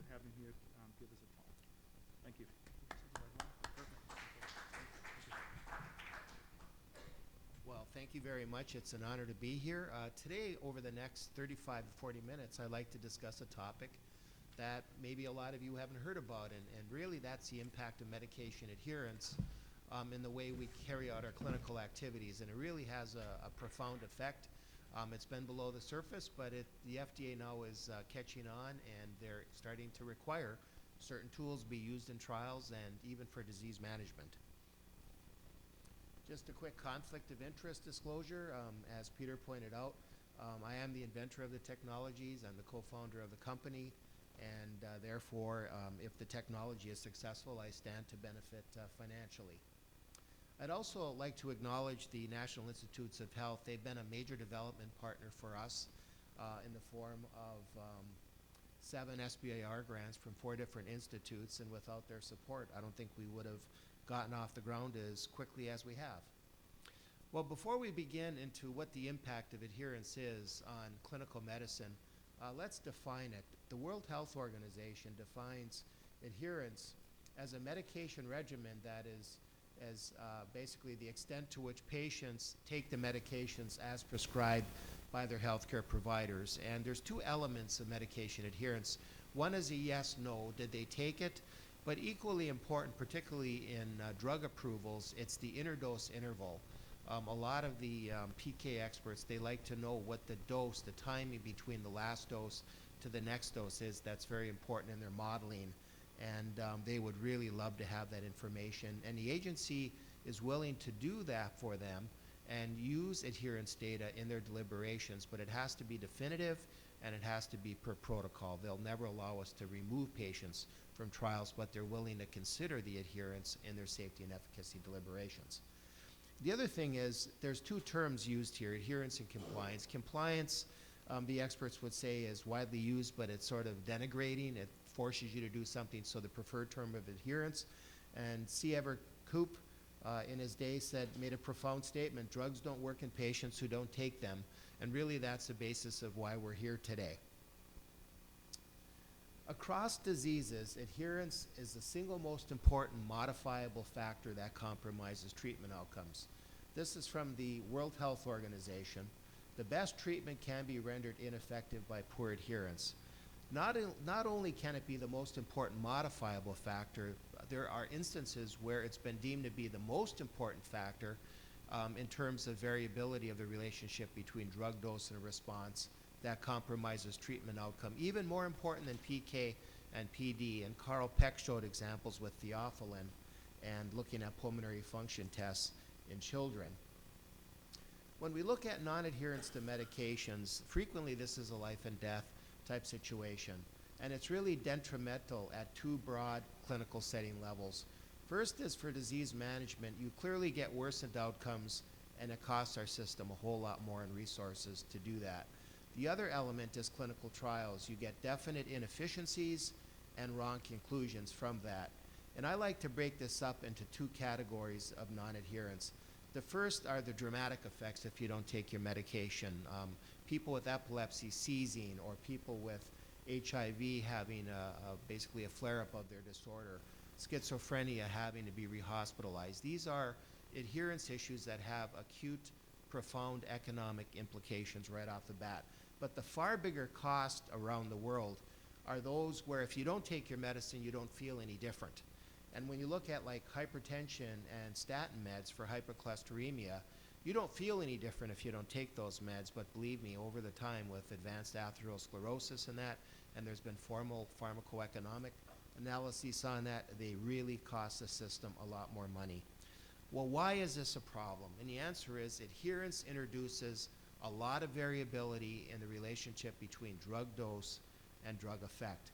have him here give us a talk. Thank you. Well, thank you very much. It's an honor to be here. Today, over the next 35 to 40 minutes, I'd like to discuss a topic that maybe a lot of you haven't heard about, and really that's the impact of medication adherence in the way we carry out our clinical activities. And it really has a profound effect. It's been below the surface, but the FDA now is catching on, and they're starting to require certain tools be used in trials and even for disease management. Just a quick conflict of interest disclosure. As Peter pointed out, I am the inventor of the technologies. I'm the co-founder of the company, and therefore, if the technology is successful, I stand to benefit financially. I'd also like to acknowledge the National Institutes of Health. They've been a major development partner for us in the form of 7 SBIR grants from 4 different institutes, and without their support, I don't think we would have gotten off the ground as quickly as we have. Well, before we begin into what the impact of adherence is on clinical medicine, let's define it. The World Health Organization defines adherence as a medication regimen that is basically the extent to which patients take the medications as prescribed by their healthcare providers. And there's 2 elements of medication adherence. One is a yes, no, did they take it? But equally important, particularly in drug approvals, it's the interdose interval. A lot of the PK experts, they like to know what the dose, the timing between the last dose to the next dose is. That's very important in their modeling, and they would really love to have that information. And the agency is willing to do that for them and use adherence data in their deliberations, but it has to be definitive and it has to be per protocol. They'll never allow us to remove patients from trials, but they're willing to consider the adherence in their safety and efficacy deliberations. The other thing is there's 2 terms used here, adherence and compliance. Compliance, the experts would say, is widely used, but it's sort of denigrating. It forces you to do something, so the preferred term of adherence. And C. Ever Koop, in his day, made a profound statement: drugs don't work in patients who don't take them. And really that's the basis of why we're here today. Across diseases, adherence is the single most important modifiable factor that compromises treatment outcomes. This is from the World Health Organization. The best treatment can be rendered ineffective by poor adherence. Not only can it be the most important modifiable factor, there are instances where it's been deemed to be the most important factor in terms of variability of the relationship between drug dose and response that compromises treatment outcome, even more important than PK and PD. And Carl Peck showed examples with theophylline and looking at pulmonary function tests in children. When we look at non-adherence to medications, frequently this is a life and death type situation, and it's really detrimental at 2 broad clinical setting levels. First is for disease management. You clearly get worsened outcomes, and it costs our system a whole lot more in resources to do that. The other element is clinical trials. You get definite inefficiencies and wrong conclusions from that. And I like to break this up into 2 categories of non-adherence. The first are the dramatic effects if you don't take your medication. People with epilepsy seizing, or people with HIV having basically a flare-up of their disorder, schizophrenia having to be rehospitalized. These are adherence issues that have acute, profound economic implications right off the bat. But the far bigger cost around the world are those where if you don't take your medicine, you don't feel any different. And when you look at like hypertension and statin meds for hypercholesteremia, you don't feel any different if you don't take those meds, but believe me, over the time with advanced atherosclerosis and that, and there's been formal pharmacoeconomic analyses on that, they really cost the system a lot more money. Well, why is this a problem? And the answer is adherence introduces a lot of variability in the relationship between drug dose and drug effect.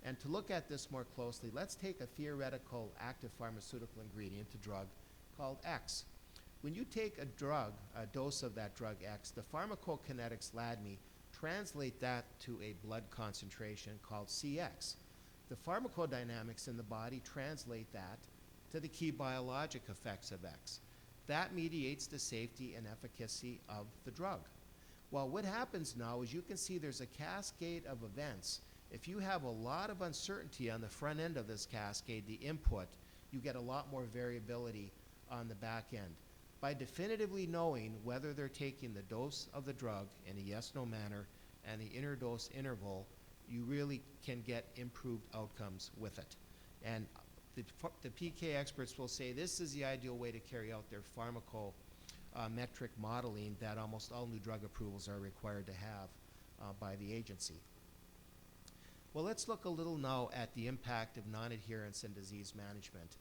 And to look at this more closely, let's take a theoretical active pharmaceutical ingredient, a drug called X. When you take a drug, a dose of that drug X, the pharmacokinetics LADME translate that to a blood concentration called CX. The pharmacodynamics in the body translate that to the key biologic effects of X. That mediates the safety and efficacy of the drug. Well, what happens now is you can see there's a cascade of events If you have a lot of uncertainty on the front end of this cascade, the input, you get a lot more variability on the back end. By definitively knowing whether they're taking the dose of the drug in a yes-no manner and the interdose interval, you really can get improved outcomes with it. And the PK experts will say this is the ideal way to carry out their pharmacometric modeling that almost all new drug approvals are required to have by the agency. Well, let's look a little now at the impact of non-adherence in disease management.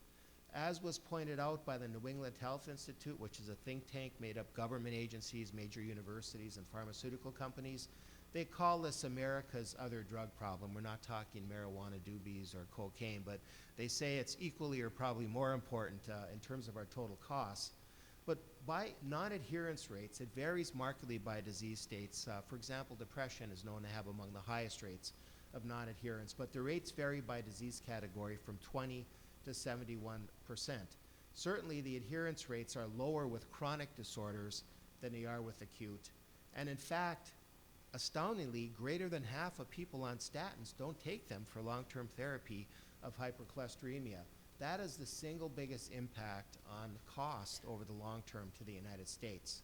As was pointed out by the New England Health Institute, which is a think tank made up of government agencies, major universities, and pharmaceutical companies, they call this America's other drug problem. We're not talking marijuana doobies or cocaine, but they say it's equally or probably more important in terms of our total costs. But by non-adherence rates, it varies markedly by disease states. For example, depression is known to have among the highest rates of non-adherence, but the rates vary by disease category from 20 to 71%. Certainly, the adherence rates are lower with chronic disorders than they are with acute. And in fact, astoundingly, greater than half of people on statins don't take them for long-term therapy of hypercholesteremia. That is the single biggest impact on cost over the long term to the United States.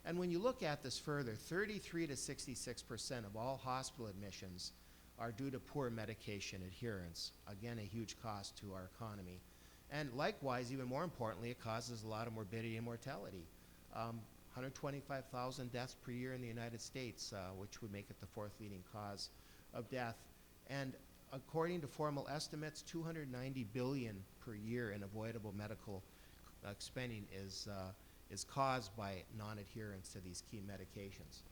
And when you look at this further, 33 to 66% of all hospital admissions are due to poor medication adherence. Again, a huge cost to our economy. And likewise, even more importantly, it causes a lot of morbidity and mortality. 125,000 deaths per year in the United States, which would make it the fourth leading cause of death. And according to formal estimates, $290 billion per year in avoidable medical spending is caused by non-adherence to these key medications.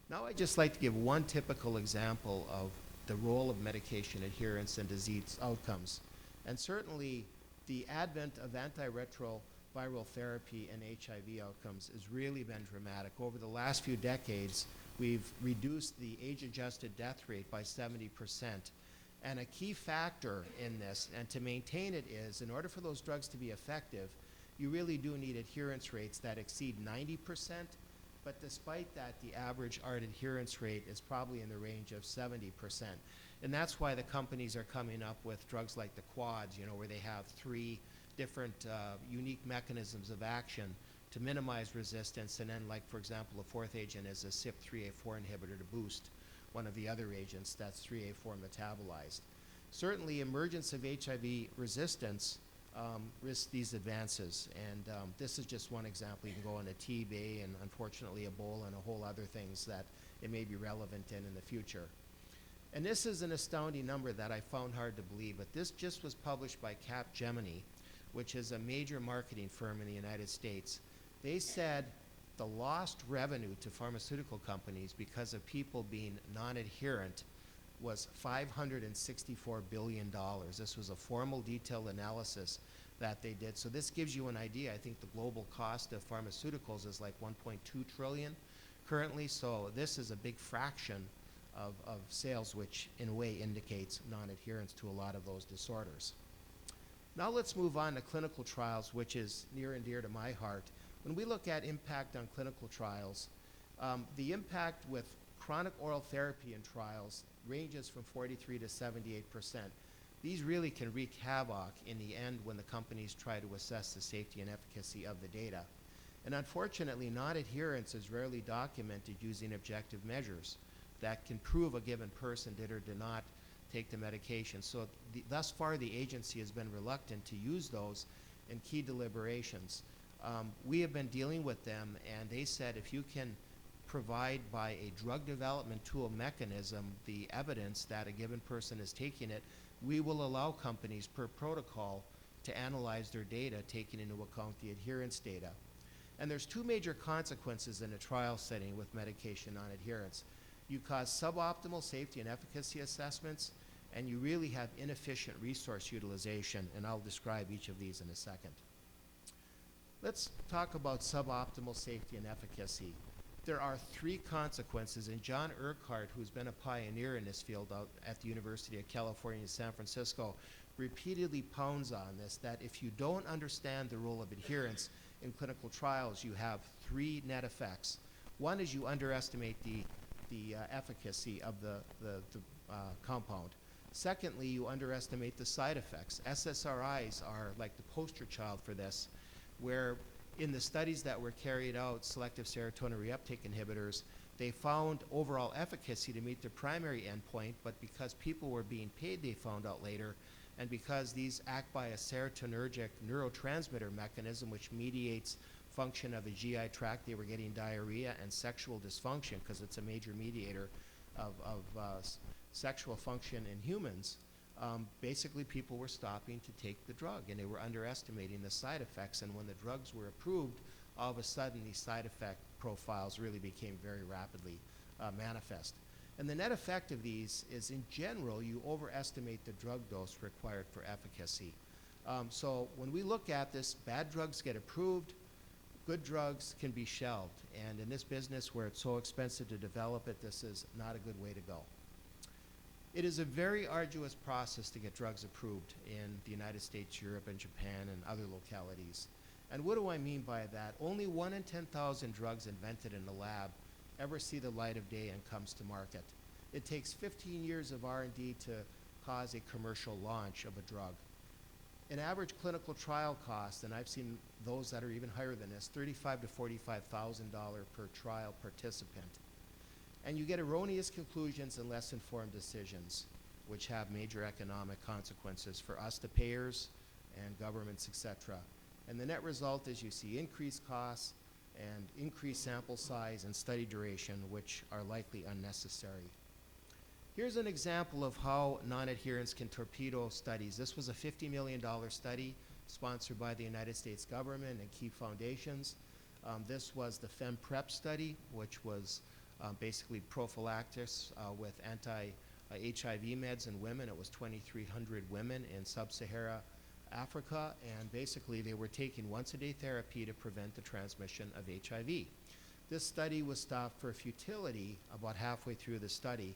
Now I'd just like to give one typical example of the role of medication adherence in disease outcomes. And certainly the advent of antiretroviral therapy and HIV outcomes has really been dramatic. Over the last few decades, we've reduced the age-adjusted death rate by 70%. And a key factor in this, and to maintain it, is in order for those drugs to be effective, you really do need adherence rates that exceed 90%. But despite that, the average ART adherence rate is probably in the range of 70%. And that's why the companies are coming up with drugs like the quads, where they have 3 different unique mechanisms of action to minimize resistance. And then, like, for example, a 4th agent is a CYP3A4 inhibitor to boost one of the other agents that's 3A4 metabolized. Certainly, emergence of HIV resistance risks these advances. And this is just one example. You can go into TB and, unfortunately, Ebola and a whole other things that it may be relevant in the future. And this is an astounding number that I found hard to believe, but this just was published by Capgemini, which is a major marketing firm in the United States. They said the lost revenue to pharmaceutical companies because of people being non-adherent was $564 billion. This was a formal, detailed analysis that they did. So this gives you an idea. I think the global cost of pharmaceuticals is like 1.2 trillion currently. So this is a big fraction of sales, which in a way indicates non-adherence to a lot of those disorders. Now let's move on to clinical trials, which is near and dear to my heart. When we look at impact on clinical trials, the impact with chronic oral therapy in trials ranges from 43 to 78%. These really can wreak havoc in the end when the companies try to assess the safety and efficacy of the data. And unfortunately, non-adherence is rarely documented using objective measures that can prove a given person did or did not take the medication. So thus far, the agency has been reluctant to use those in key deliberations. We have been dealing with them, and they said if you can provide by a drug development tool mechanism the evidence that a given person is taking it, we will allow companies per protocol to analyze their data, taking into account the adherence data. And there's 2 major consequences in a trial setting with medication non-adherence. You cause suboptimal safety and efficacy assessments, and you really have inefficient resource utilization, and I'll describe each of these in a second. Let's talk about suboptimal safety and efficacy. There are 3 consequences, and John Urquhart, who's been a pioneer in this field out at the University of California, San Francisco, repeatedly pounds on this, that if you don't understand the role of adherence in clinical trials, you have 3 net effects. One is you underestimate the efficacy of the compound. Secondly, you underestimate the side effects. SSRIs are like the poster child for this, where in the studies that were carried out, selective serotonin reuptake inhibitors, they found overall efficacy to meet the primary endpoint, but because people were being paid, they found out later, and because these act by a serotonergic neurotransmitter mechanism which mediates function of the GI tract, they were getting diarrhea and sexual dysfunction because it's a major mediator of sexual function in humans. Basically, people were stopping to take the drug, and they were underestimating the side effects. And when the drugs were approved, all of a sudden, these side effect profiles really became very rapidly manifest. And the net effect of these is, in general, you overestimate the drug dose required for efficacy. So when we look at this, bad drugs get approved, good drugs can be shelved. And in this business where it's so expensive to develop it, this is not a good way to go. It is a very arduous process to get drugs approved in the United States, Europe, and Japan, and other localities. And what do I mean by that? Only 1 in 10,000 drugs invented in the lab ever see the light of day and comes to market. It takes 15 years of R&D to cause a commercial launch of a drug. An average clinical trial cost, and I've seen those that are even higher than this, $35,000 to $45,000 per trial participant. And you get erroneous conclusions and less informed decisions, which have major economic consequences for us, the payers, and governments, etc. And the net result is you see increased costs and increased sample size and study duration, which are likely unnecessary. Here's an example of how non-adherence can torpedo studies. This was a $50 million study sponsored by the United States government and key foundations. This was the Femme Prep study, which was basically prophylaxis with anti-HIV meds in women. It was 2,300 women in sub-Saharan Africa, and basically they were taking once-a-day therapy to prevent the transmission of HIV. This study was stopped for futility about halfway through the study,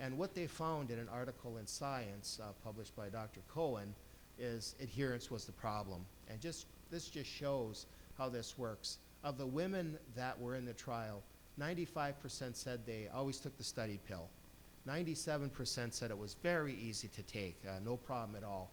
and what they found in an article in Science published by Dr. Cohen is adherence was the problem. And this just shows how this works. Of the women that were in the trial, 95% said they always took the study pill. 97% said it was very easy to take, no problem at all.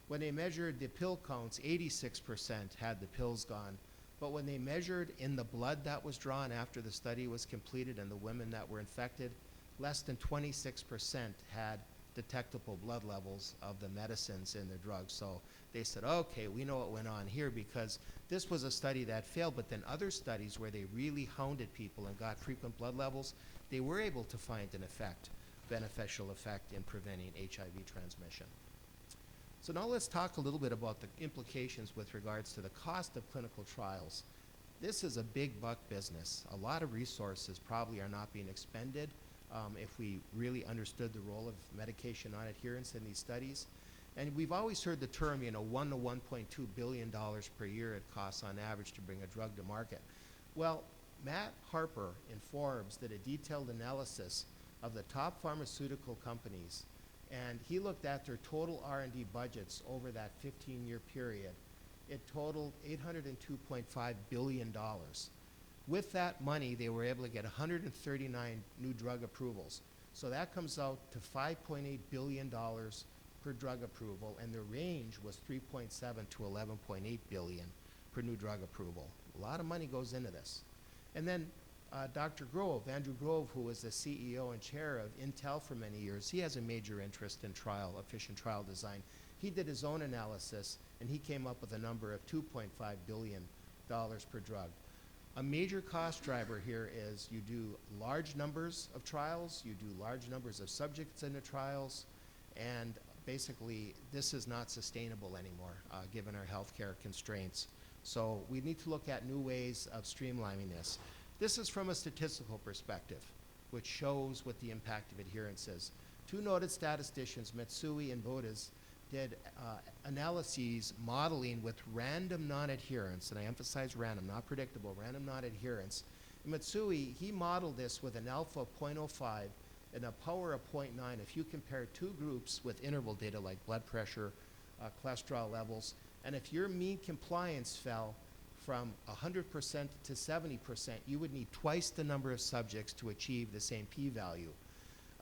When they measured the pill counts, 86% had the pills gone. But when they measured in the blood that was drawn after the study was completed and the women that were infected, less than 26% had detectable blood levels of the medicines in their drugs. So they said, okay, we know what went on here, because this was a study that failed, but then other studies where they really hounded people and got frequent blood levels, they were able to find an effect, beneficial effect in preventing HIV transmission. So now let's talk a little bit about the implications with regards to the cost of clinical trials. This is a big buck business. A lot of resources probably are not being expended if we really understood the role of medication non-adherence in these studies. And we've always heard the term, $1 to $1.2 billion per year it costs on average to bring a drug to market. Well, Matt Harper in Forbes did a detailed analysis of the top pharmaceutical companies, and he looked at their total R&D budgets over that 15-year period. It totaled $802.5 billion. With that money, they were able to get 139 new drug approvals. So that comes out to $5.8 billion per drug approval, and the range was 3.7 to 11.8 billion per new drug approval. A lot of money goes into this. And then Dr. Grove, Andrew Grove, who was the CEO and chair of Intel for many years, he has a major interest in efficient trial design. He did his own analysis, and he came up with a number of $2.5 billion per drug. A major cost driver here is you do large numbers of trials, you do large numbers of subjects in the trials, and basically this is not sustainable anymore given our healthcare constraints. So we need to look at new ways of streamlining this. This is from a statistical perspective, which shows what the impact of adherence is. Two noted statisticians, Matsui and Bodas, did analyses modeling with random non-adherence, and I emphasize random, not predictable, random non-adherence. And Matsui, he modeled this with an alpha of 0.05 and a power of 0.9. If you compare two groups with interval data like blood pressure, cholesterol levels, and if your mean compliance fell from 100% to 70%, you would need twice the number of subjects to achieve the same p-value.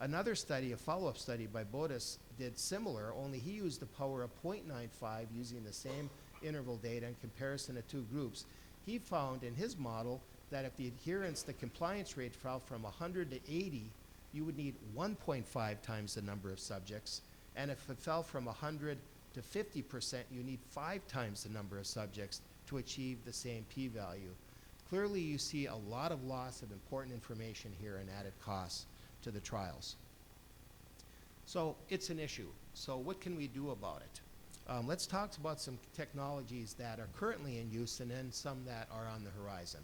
Another study, a follow-up study by Bodis, did similar, only he used the power of 0.95 using the same interval data in comparison of two groups. He found in his model that if the adherence, the compliance rate fell from 100 to 80, you would need 1.5 times the number of subjects. And if it fell from 100 to 50%, you need 5 times the number of subjects to achieve the same p-value. Clearly, you see a lot of loss of important information here and added costs to the trials. So it's an issue. So what can we do about it? Let's talk about some technologies that are currently in use and then some that are on the horizon.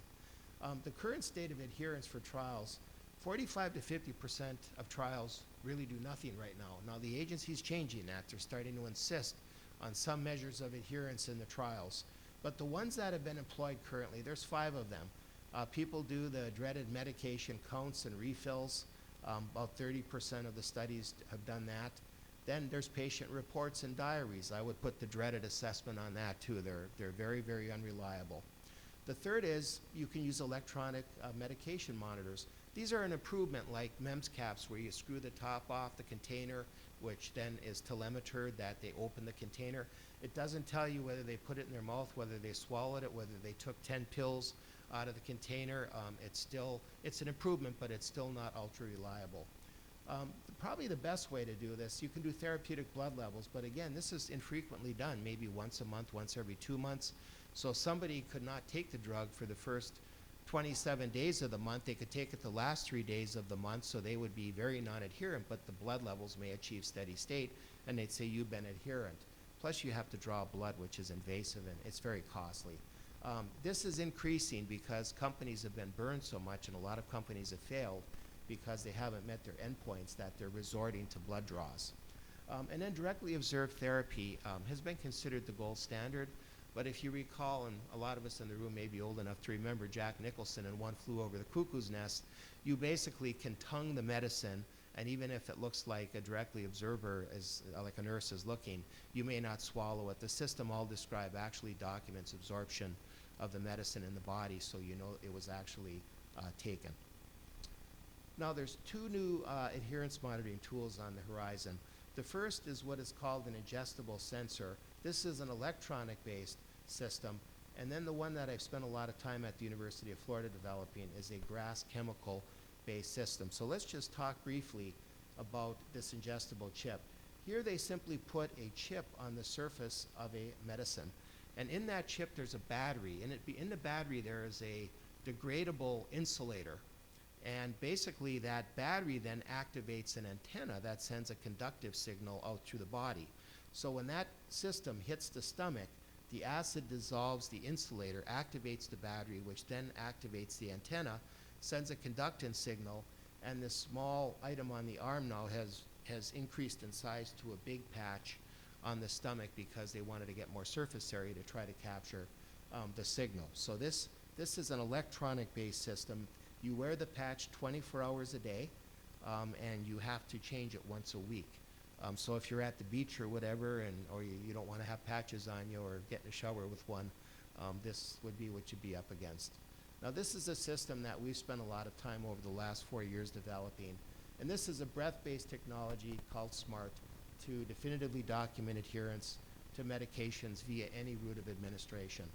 The current state of adherence for trials, 45 to 50% of trials really do nothing right now. Now the agency's changing that. They're starting to insist on some measures of adherence in the trials. But the ones that have been employed currently, there's 5 of them. People do the dreaded medication counts and refills. About 30% of the studies have done that. Then there's patient reports and diaries. I would put the dreaded assessment on that too. They're very, very unreliable. The third is you can use electronic medication monitors. These are an improvement like MEMS caps where you screw the top off the container, which then is telemetered that they open the container. It doesn't tell you whether they put it in their mouth, whether they swallowed it, whether they took 10 pills out of the container. It's an improvement, but it's still not ultra reliable. Probably the best way to do this, you can do therapeutic blood levels, but again, this is infrequently done, maybe once a month, once every 2 months. So somebody could not take the drug for the first 27 days of the month. They could take it the last 3 days of the month, so they would be very non-adherent, but the blood levels may achieve steady state, and they'd say you've been adherent. Plus you have to draw blood, which is invasive, and it's very costly. This is increasing because companies have been burned so much, and a lot of companies have failed because they haven't met their endpoints that they're resorting to blood draws. And then directly observed therapy has been considered the gold standard. But if you recall, and a lot of us in the room may be old enough to remember Jack Nicholson in One Flew Over the Cuckoo's Nest, you basically can tongue the medicine, and even if it looks like a directly observer, like a nurse is looking, you may not swallow it. The system I'll describe actually documents absorption of the medicine in the body, so you know it was actually taken. Now there's 2 new adherence monitoring tools on the horizon. The first is what is called an ingestible sensor. This is an electronic-based system. And then the one that I've spent a lot of time at the University of Florida developing is a GRAS chemical-based system. So let's just talk briefly about this ingestible chip. Here they simply put a chip on the surface of a medicine. And in that chip there's a battery. And in the battery there is a degradable insulator. And basically that battery then activates an antenna that sends a conductive signal out through the body. So when that system hits the stomach, the acid dissolves the insulator, activates the battery, which then activates the antenna, sends a conductance signal, and this small item on the arm now has increased in size to a big patch on the stomach because they wanted to get more surface area to try to capture the signal. So this is an electronic-based system. You wear the patch 24 hours a day, and you have to change it once a week. So if you're at the beach or whatever, or you don't want to have patches on you or get in a shower with one, this would be what you'd be up against. Now this is a system that we've spent a lot of time over the last 4 years developing. And this is a breath-based technology called SMART to definitively document adherence to medications via any route of administration.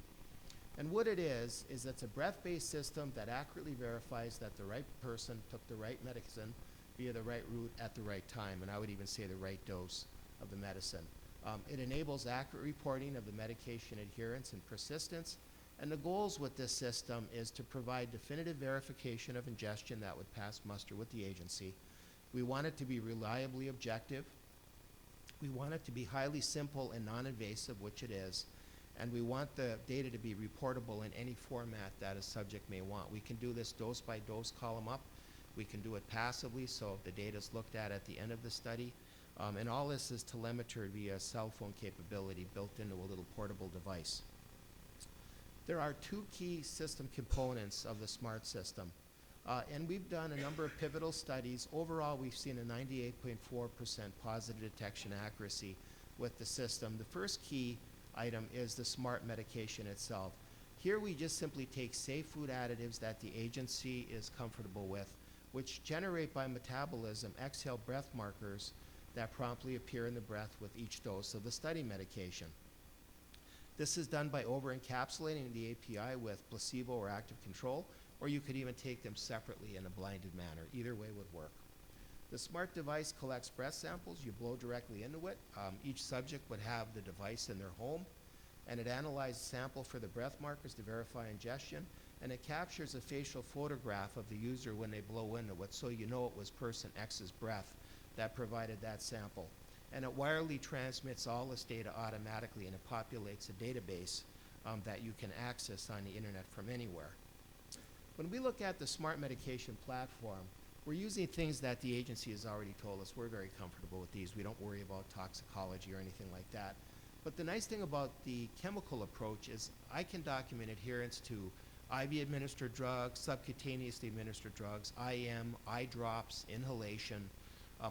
And what it is it's a breath-based system that accurately verifies that the right person took the right medicine via the right route at the right time, and I would even say the right dose of the medicine. It enables accurate reporting of the medication adherence and persistence, and the goals with this system is to provide definitive verification of ingestion that would pass muster with the agency. We want it to be reliably objective. We want it to be highly simple and non-invasive, which it is. And we want the data to be reportable in any format that a subject may want. We can do this dose by dose, column up. We can do it passively, so the data is looked at the end of the study. And all this is telemetered via cell phone capability built into a little portable device. There are 2 key system components of the SMART system. And we've done a number of pivotal studies. Overall, we've seen a 98.4% positive detection accuracy with the system. The first key item is the SMART medication itself. Here we just simply take safe food additives that the agency is comfortable with. which generate by metabolism exhale breath markers that promptly appear in the breath with each dose of the study medication. This is done by over-encapsulating the API with placebo or active control, or you could even take them separately in a blinded manner. Either way would work. The smart device collects breath samples. You blow directly into it. Each subject would have the device in their home, and it analyzes sample for the breath markers to verify ingestion, and it captures a facial photograph of the user when they blow into it, so you know it was person X's breath that provided that sample. And it wirely transmits all this data automatically, and it populates a database that you can access on the internet from anywhere. When we look at the smart medication platform, we're using things that the agency has already told us. We're very comfortable with these. We don't worry about toxicology or anything like that. But the nice thing about the chemical approach is I can document adherence to IV administered drugs, subcutaneously administered drugs, IM, eye drops, inhalation.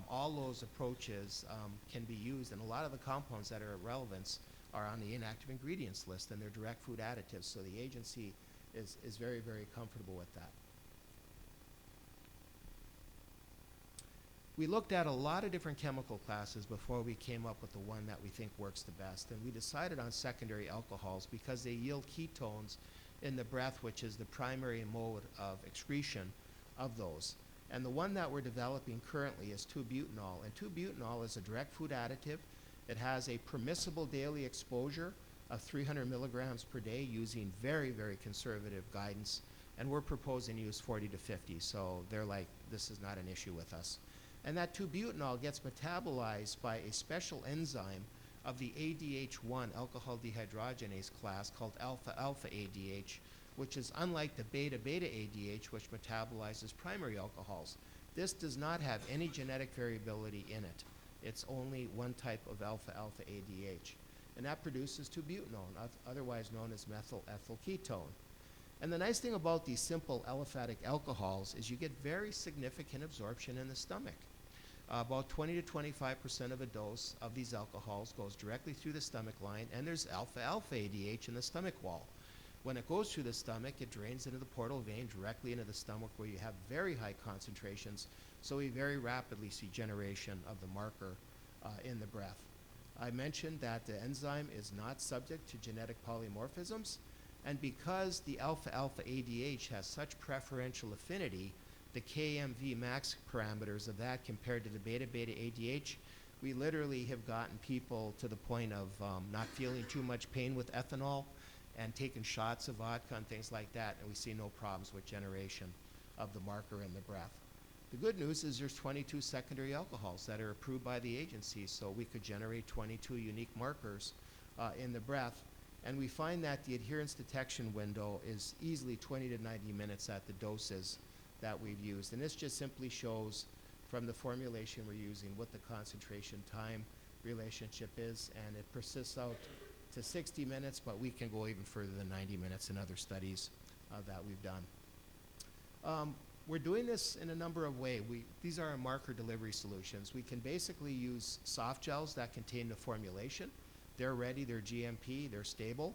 All those approaches can be used, and a lot of the compounds that are of relevance are on the inactive ingredients list, and they're direct food additives, so the agency is very, very comfortable with that. We looked at a lot of different chemical classes before we came up with the one that we think works the best, and we decided on secondary alcohols because they yield ketones in the breath, which is the primary mode of excretion of those. And the one that we're developing currently is 2-butanol. And 2-butanol is a direct food additive. It has a permissible daily exposure of 300 milligrams per day using very, very conservative guidance. And we're proposing to use 40 to 50. So they're like, this is not an issue with us. And that 2-butanol gets metabolized by a special enzyme of the ADH1 alcohol dehydrogenase class called alpha-alpha ADH, which is unlike the beta-beta ADH, which metabolizes primary alcohols. This does not have any genetic variability in it. It's only one type of alpha-alpha ADH. And that produces 2-butanol, otherwise known as methyl ethyl ketone. And the nice thing about these simple aliphatic alcohols is you get very significant absorption in the stomach. About 20 to 25% of a dose of these alcohols goes directly through the stomach line, and there's alpha-alpha ADH in the stomach wall. When it goes through the stomach, it drains into the portal vein directly into the stomach where you have very high concentrations, so we very rapidly see generation of the marker in the breath. I mentioned that the enzyme is not subject to genetic polymorphisms, and because the alpha-alpha ADH has such preferential affinity, the KMV max parameters of that compared to the beta-beta ADH, we literally have gotten people to the point of not feeling too much pain with ethanol and taking shots of vodka and things like that, and we see no problems with generation of the marker in the breath. The good news is there's 22 secondary alcohols that are approved by the agency, so we could generate 22 unique markers in the breath, and we find that the adherence detection window is easily 20 to 90 minutes at the doses that we've used. And this just simply shows from the formulation we're using what the concentration time relationship is, and it persists out to 60 minutes, but we can go even further than 90 minutes in other studies that we've done. We're doing this in a number of ways. These are our marker delivery solutions. We can basically use soft gels that contain the formulation. They're ready, they're GMP, they're stable.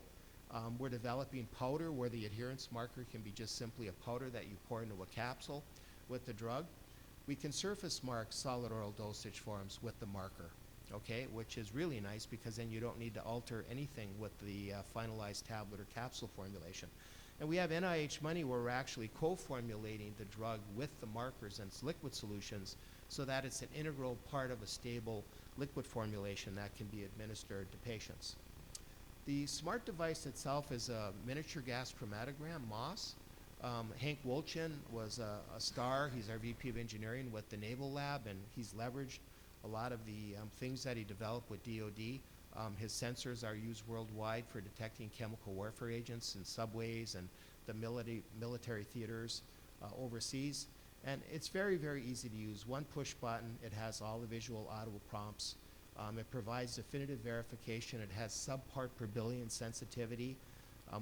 We're developing powder where the adherence marker can be just simply a powder that you pour into a capsule with the drug. We can surface mark solid oral dosage forms with the marker, okay, which is really nice because then you don't need to alter anything with the finalized tablet or capsule formulation. And we have NIH money where we're actually co-formulating the drug with the markers and its liquid solutions so that it's an integral part of a stable liquid formulation that can be administered to patients. The smart device itself is a miniature gas chromatogram, MOS. Hank Wolchin was a star. He's our VP of engineering with the Naval Lab, and he's leveraged a lot of the things that he developed with DoD. His sensors are used worldwide for detecting chemical warfare agents in subways and the military theaters overseas. And it's very, very easy to use. One push button, it has all the visual audible prompts. It provides definitive verification. It has subpart per billion sensitivity.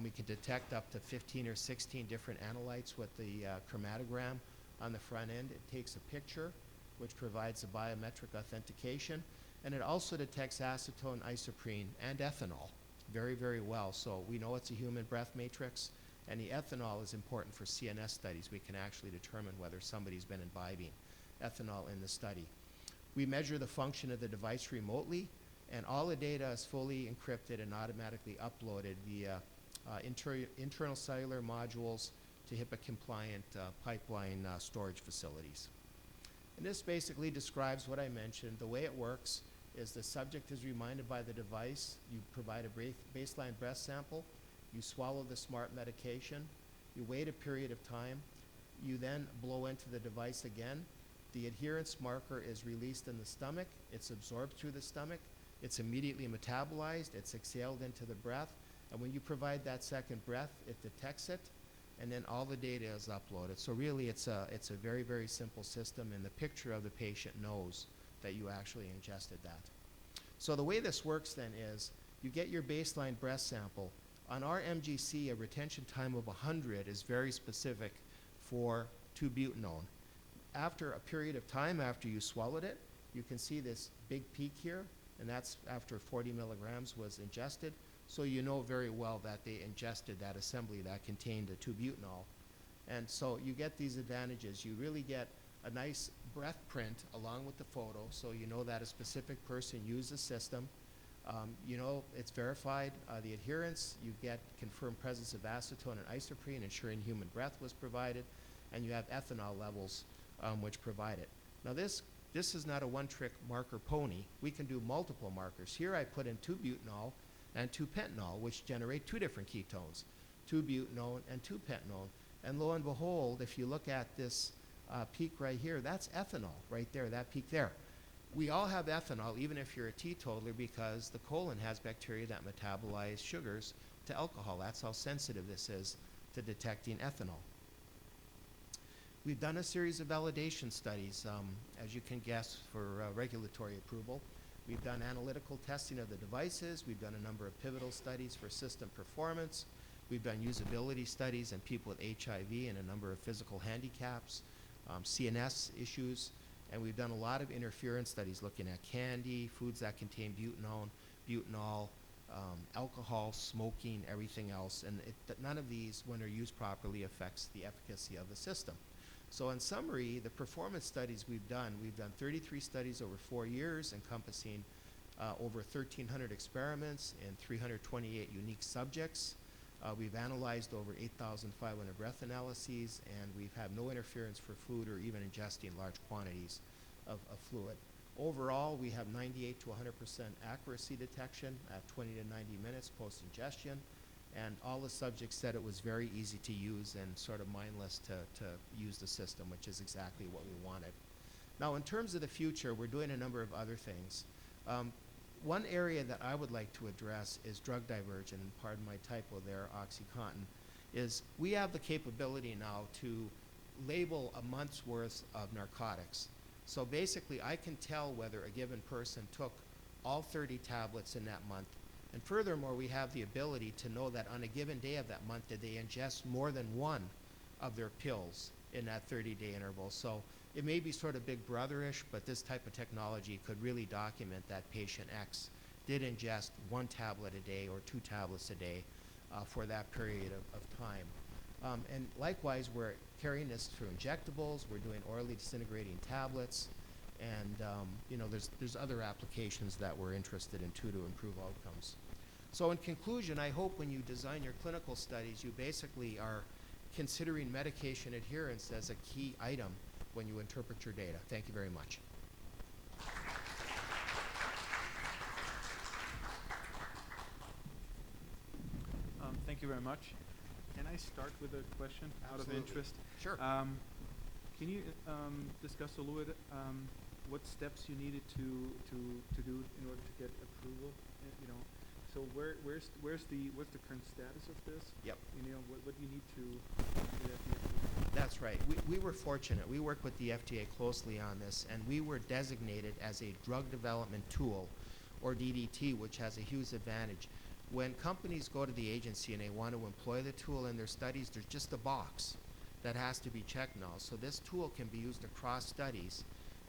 We can detect up to 15 or 16 different analytes with the chromatogram on the front end. It takes a picture, which provides a biometric authentication. And it also detects acetone, isoprene, and ethanol very, very well. So we know it's a human breath matrix. And the ethanol is important for CNS studies. We can actually determine whether somebody's been imbibing ethanol in the study. We measure the function of the device remotely, and all the data is fully encrypted and automatically uploaded via internal cellular modules to HIPAA-compliant pipeline storage facilities. And this basically describes what I mentioned. The way it works is the subject is reminded by the device. You provide a baseline breath sample. You swallow the smart medication. You wait a period of time. You then blow into the device again. The adherence marker is released in the stomach. It's absorbed through the stomach. It's immediately metabolized. It's exhaled into the breath. And when you provide that second breath, it detects it, and then all the data is uploaded. So really, it's a very, very simple system, and the picture of the patient knows that you actually ingested that. So the way this works then is you get your baseline breath sample. On our MGC, a retention time of 100 is very specific for 2-butanone. After a period of time after you swallowed it, you can see this big peak here, and that's after 40 milligrams was ingested. So you know very well that they ingested that assembly that contained the 2-butanol. And so you get these advantages. You really get a nice breath print along with the photo, so you know that a specific person used the system. You know it's verified. The adherence, you get confirmed presence of acetone and isoprene, ensuring human breath was provided, and you have ethanol levels which provide it. Now this is not a one-trick marker pony. We can do multiple markers. Here I put in 2-butanol and 2-pentanol, which generate 2 different ketones, 2-butanone and 2-pentanone. And lo and behold, if you look at this peak right here, that's ethanol right there, that peak there. We all have ethanol, even if you're a teetotaler, because the colon has bacteria that metabolize sugars to alcohol. That's how sensitive this is to detecting ethanol. We've done a series of validation studies, as you can guess, for regulatory approval. We've done analytical testing of the devices. We've done a number of pivotal studies for system performance. We've done usability studies in people with HIV and a number of physical handicaps, CNS issues, and we've done a lot of interference studies looking at candy, foods that contain butanol, alcohol, smoking, everything else, and none of these, when they're used properly, affects the efficacy of the system. So in summary, the performance studies we've done 33 studies over 4 years encompassing over 1,300 experiments and 328 unique subjects. We've analyzed over 8,500 breath analyses, and we've had no interference for food or even ingesting large quantities of fluid. Overall, we have 98 to 100% accuracy detection at 20 to 90 minutes post-ingestion. And all the subjects said it was very easy to use and sort of mindless to use the system, which is exactly what we wanted. Now, in terms of the future, we're doing a number of other things. One area that I would like to address is drug diversion, and pardon my typo there, OxyContin, is we have the capability now to label a month's worth of narcotics. So basically, I can tell whether a given person took all 30 tablets in that month. And furthermore, we have the ability to know that on a given day of that month, did they ingest more than one of their pills in that 30-day interval. So it may be sort of big brother-ish, but this type of technology could really document that patient X did ingest 1 tablet a day or 2 tablets a day for that period of time. And likewise, we're carrying this through injectables. We're doing orally disintegrating tablets. And you know, there's other applications that we're interested in too to improve outcomes. So in conclusion, I hope when you design your clinical studies, you basically are considering medication adherence as a key item when you interpret your data. Thank you very much. Thank you very much. Can I start with a question out of interest? Sure. Can you discuss Eluate, what steps you needed to do in order to get approval? You know, so what's the current status of this? Yep. You know, what do you need to get the approval? That's right. We were fortunate. We worked with the FDA closely on this, and we were designated as a drug development tool, or DDT, which has a huge advantage. When companies go to the agency and they want to employ the tool in their studies, there's just a box that has to be checked now. So this tool can be used across studies,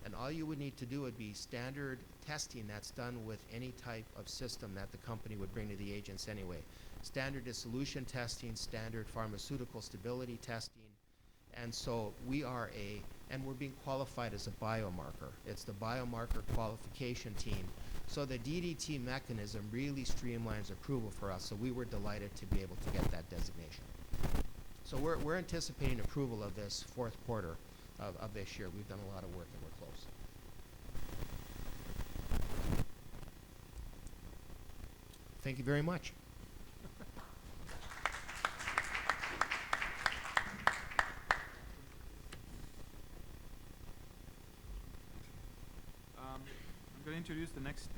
And all you would need to do would be standard testing that's done with any type of system that the company would bring to the agents anyway. Standard dissolution testing, standard pharmaceutical stability testing. And so we are and we're being qualified as a biomarker. It's the biomarker qualification team. So the DDT mechanism really streamlines approval for us, so we were delighted to be able to get that designation. So we're anticipating approval of this fourth quarter of this year. We've done a lot of work and we're close. Thank you very much. I'm going to introduce the next